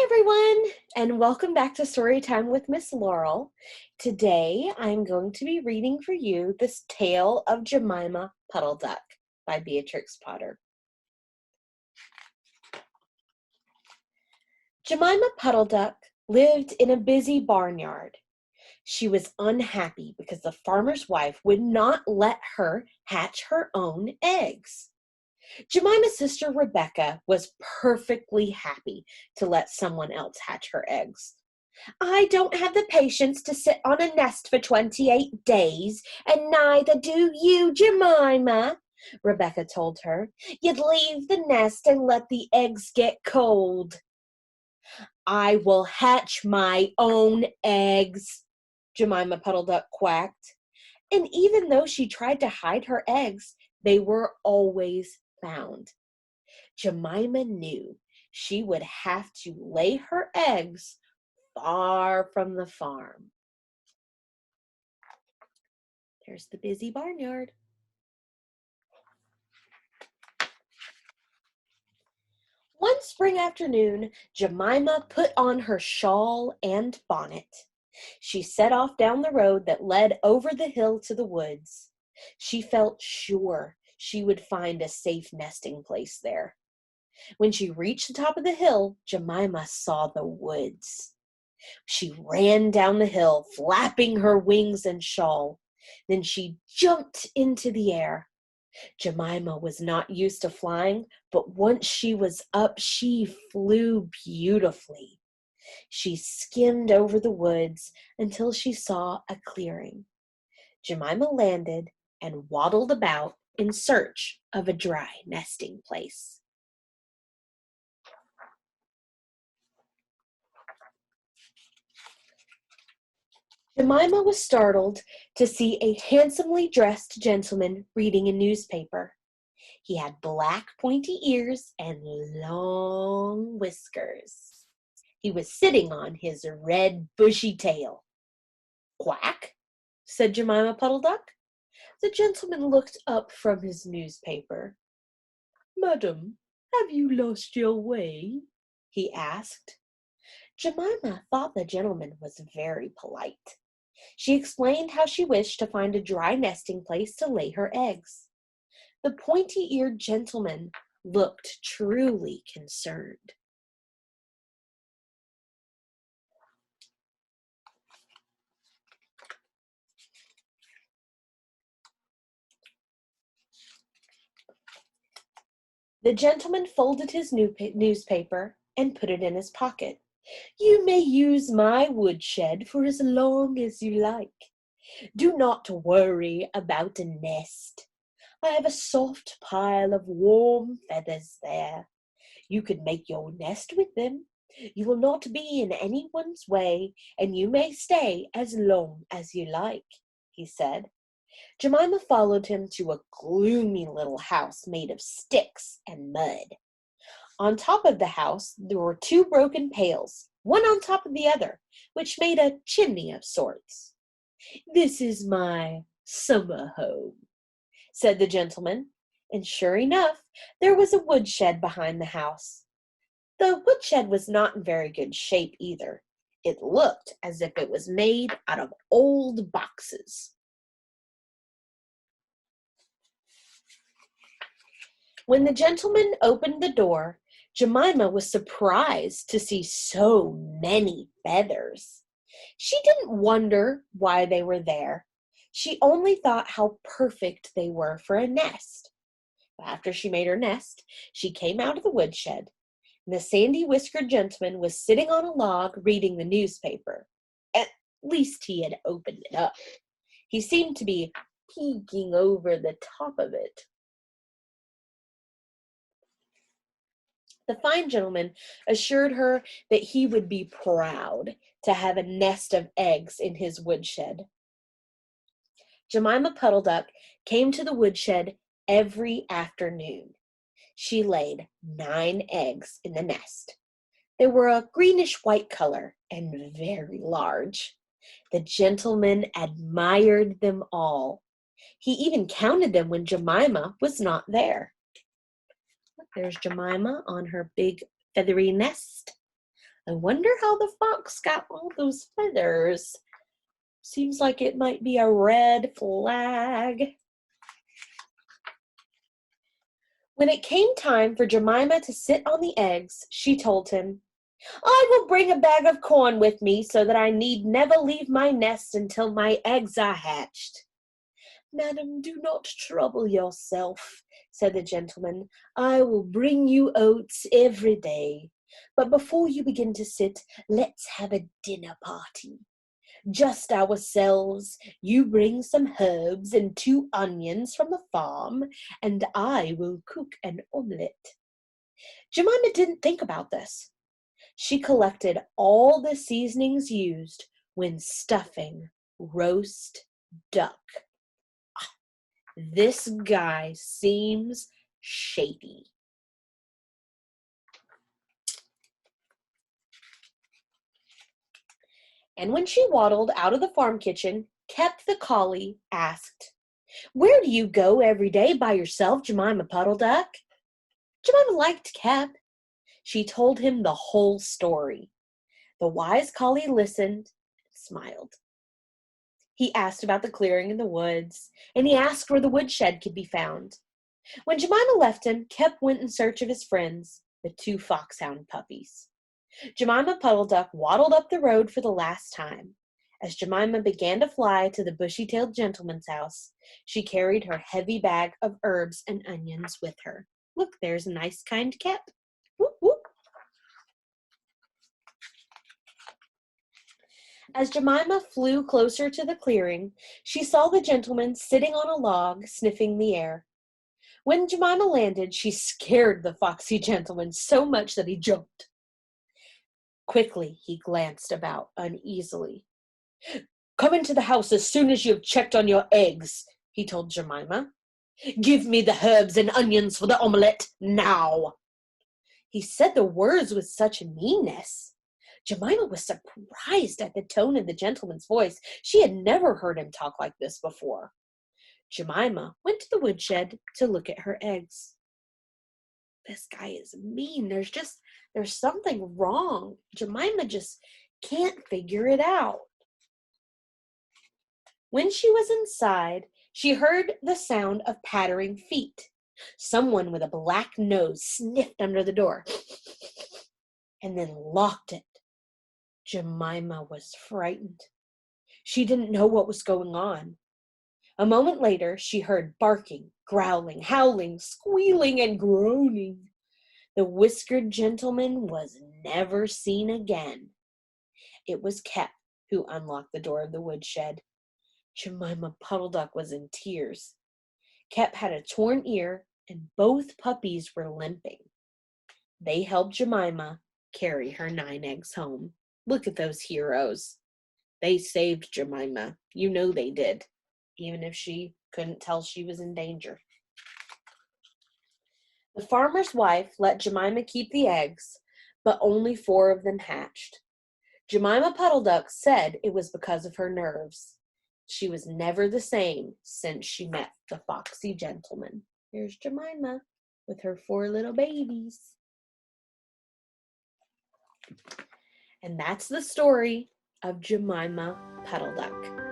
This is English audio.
everyone, and welcome back to Storytime with Miss Laurel. Today, I'm going to be reading for you this Tale of Jemima Puddle-Duck by Beatrix Potter. Jemima Puddle-Duck lived in a busy barnyard. She was unhappy because the farmer's wife would not let her hatch her own eggs. Jemima's sister Rebecca was perfectly happy to let someone else hatch her eggs. "I don't have the patience to sit on a nest for 28 days, and neither do you, Jemima," Rebecca told her. "You'd leave the nest and let the eggs get cold." "I will hatch my own eggs," Jemima Puddle-Duck quacked. And even though she tried to hide her eggs, they were always found. Jemima knew she would have to lay her eggs far from the farm. There's the busy barnyard. One spring afternoon, Jemima put on her shawl and bonnet. She set off down the road that led over the hill to the woods. She felt sure she would find a safe nesting place there. When she reached the top of the hill, Jemima saw the woods. She ran down the hill, flapping her wings and shawl. Then she jumped into the air. Jemima was not used to flying, but once she was up, she flew beautifully. She skimmed over the woods until she saw a clearing. Jemima landed and waddled about in search of a dry nesting place. Jemima was startled to see a handsomely dressed gentleman reading a newspaper. He had black pointy ears and long whiskers. He was sitting on his red bushy tail. "Quack," said Jemima Puddle-Duck. The gentleman looked up from his newspaper. "Madam, have you lost your way?" he asked. Jemima thought the gentleman was very polite. She explained how she wished to find a dry nesting place to lay her eggs. The pointy-eared gentleman looked truly concerned. The gentleman folded his newspaper and put it in his pocket. "You may use my woodshed for as long as you like. Do not worry about a nest. I have a soft pile of warm feathers there. You could make your nest with them. You will not be in anyone's way, and you may stay as long as you like," he said. Jemima followed him to a gloomy little house made of sticks and mud. On top of the house, there were two broken pails, one on top of the other, which made a chimney of sorts. "This is my summer home," said the gentleman, and sure enough, there was a woodshed behind the house. The woodshed was not in very good shape either. It looked as if it was made out of old boxes. When the gentleman opened the door, Jemima was surprised to see so many feathers. She didn't wonder why they were there. She only thought how perfect they were for a nest. After she made her nest, she came out of the woodshed. The sandy-whiskered gentleman was sitting on a log reading the newspaper. At least he had opened it up. He seemed to be peeking over the top of it. The fine gentleman assured her that he would be proud to have a nest of eggs in his woodshed. Jemima Puddle-Duck came to the woodshed every afternoon. She laid 9 eggs in the nest. They were a greenish-white color and very large. The gentleman admired them all. He even counted them when Jemima was not there. There's Jemima on her big feathery nest. I wonder how the fox got all those feathers. Seems like it might be a red flag. When it came time for Jemima to sit on the eggs, she told him, I will bring a bag of corn with me so that I need never leave my nest until my eggs are hatched. Madam, do not trouble yourself, said the gentleman. I will bring you oats every day. But before you begin to sit, let's have a dinner party. Just ourselves, you bring some herbs and 2 onions from the farm, and I will cook an omelette. Jemima didn't think about this. She collected all the seasonings used when stuffing roast duck. This guy seems shady. And when she waddled out of the farm kitchen, Kep the collie asked, Where do you go every day by yourself, Jemima Puddle-Duck? Jemima liked Kep. She told him the whole story. The wise collie listened and smiled. He asked about the clearing in the woods, and he asked where the woodshed could be found. When Jemima left him, Kep went in search of his friends, the 2 foxhound puppies. Jemima Puddle-Duck waddled up the road for the last time. As Jemima began to fly to the bushy-tailed gentleman's house, she carried her heavy bag of herbs and onions with her. Look, there's a nice, kind Kep. Whoop, whoop. As Jemima flew closer to the clearing, she saw the gentleman sitting on a log, sniffing the air. When Jemima landed, she scared the foxy gentleman so much that he jumped. Quickly, he glanced about uneasily. Come into the house as soon as you have checked on your eggs, he told Jemima. Give me the herbs and onions for the omelette now. He said the words with such meanness. Jemima was surprised at the tone of the gentleman's voice. She had never heard him talk like this before. Jemima went to the woodshed to look at her eggs. This guy is mean. There's something wrong. Jemima just can't figure it out. When she was inside, she heard the sound of pattering feet. Someone with a black nose sniffed under the door and then locked it. Jemima was frightened. She didn't know what was going on. A moment later, she heard barking, growling, howling, squealing, and groaning. The whiskered gentleman was never seen again. It was Kep who unlocked the door of the woodshed. Jemima Puddle-Duck was in tears. Kep had a torn ear, and both puppies were limping. They helped Jemima carry her 9 eggs home. Look at those heroes. They saved Jemima. You know they did, even if she couldn't tell she was in danger. The farmer's wife let Jemima keep the eggs, but only 4 of them hatched. Jemima Puddle-Duck said it was because of her nerves. She was never the same since she met the foxy gentleman. Here's Jemima with her 4 little babies. And that's the story of Jemima Puddle-Duck.